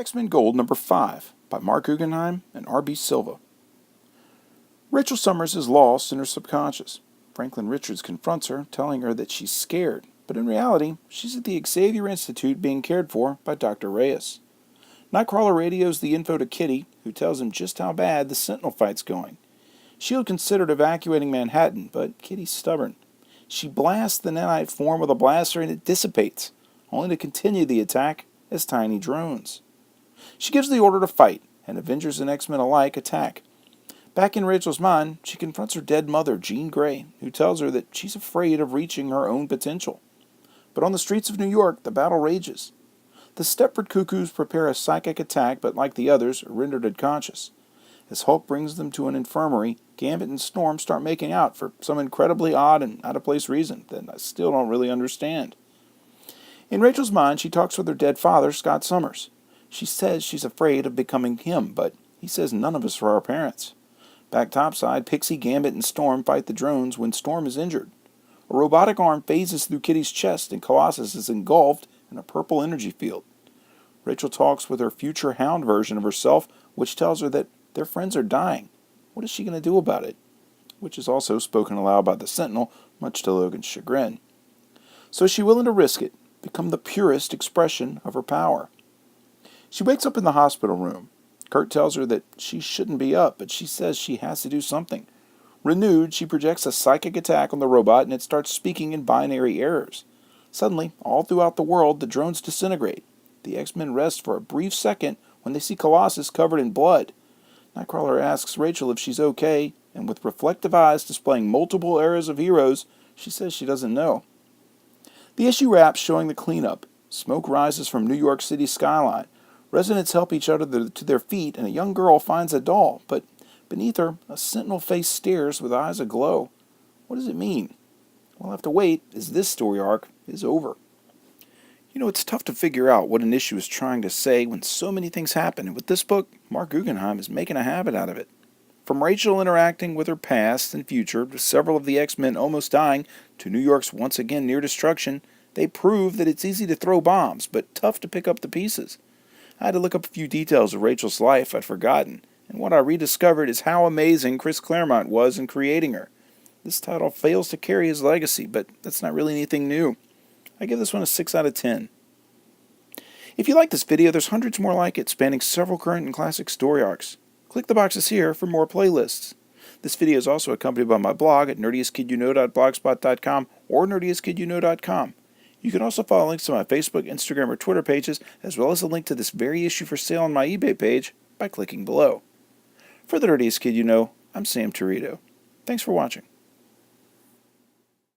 X-Men Gold number 5 by Mark Guggenheim and R.B. Silva. Rachel Summers is lost in her subconscious. Franklin Richards confronts her, telling her that she's scared, but in reality, she's at the Xavier Institute being cared for by Dr. Reyes. Nightcrawler radios the info to Kitty, who tells him just how bad the Sentinel fight's going. S.H.I.E.L.D. considered evacuating Manhattan, but Kitty's stubborn. She blasts the nanite form with a blaster and it dissipates, only to continue the attack as tiny drones. She gives the order to fight, and Avengers and X-Men alike attack. Back in Rachel's mind, she confronts her dead mother, Jean Grey, who tells her that she's afraid of reaching her own potential. But on the streets of New York, the battle rages. The Stepford Cuckoos prepare a psychic attack, but like the others, are rendered unconscious. As Hulk brings them to an infirmary, Gambit and Storm start making out for some incredibly odd and out-of-place reason that I still don't really understand. In Rachel's mind, she talks with her dead father, Scott Summers. She says she's afraid of becoming him, but he says none of us are our parents. Back topside, Pixie, Gambit, and Storm fight the drones when Storm is injured. A robotic arm phases through Kitty's chest, and Colossus is engulfed in a purple energy field. Rachel talks with her future Hound version of herself, which tells her that their friends are dying. What is she going to do about it? Which is also spoken aloud by the Sentinel, much to Logan's chagrin. So is she willing to risk it, become the purest expression of her power? She wakes up in the hospital room. Kurt tells her that she shouldn't be up, but she says she has to do something. Renewed, she projects a psychic attack on the robot and it starts speaking in binary errors. Suddenly, all throughout the world, the drones disintegrate. The X-Men rest for a brief second when they see Colossus covered in blood. Nightcrawler asks Rachel if she's okay, and with reflective eyes displaying multiple eras of heroes, she says she doesn't know. The issue wraps showing the cleanup. Smoke rises from New York City's skyline. Residents help each other to their feet, and a young girl finds a doll, but beneath her, a sentinel face stares with eyes aglow. What does it mean? We'll have to wait as this story arc is over. You know, it's tough to figure out what an issue is trying to say when so many things happen, and with this book, Mark Guggenheim is making a habit out of it. From Rachel interacting with her past and future, to several of the X-Men almost dying, to New York's once again near destruction, they prove that it's easy to throw bombs, but tough to pick up the pieces. I had to look up a few details of Rachel's life I'd forgotten, and what I rediscovered is how amazing Chris Claremont was in creating her. This title fails to carry his legacy, but that's not really anything new. I give this one a 6 out of 10. If you like this video, there's hundreds more like it spanning several current and classic story arcs. Click the boxes here for more playlists. This video is also accompanied by my blog at nerdiestkidyouknow.blogspot.com or nerdiestkidyouknow.com. You can also follow links to my Facebook, Instagram, or Twitter pages, as well as a link to this very issue for sale on my eBay page by clicking below. For the Nerdiest Kid You Know, I'm Sam Torito. Thanks for watching.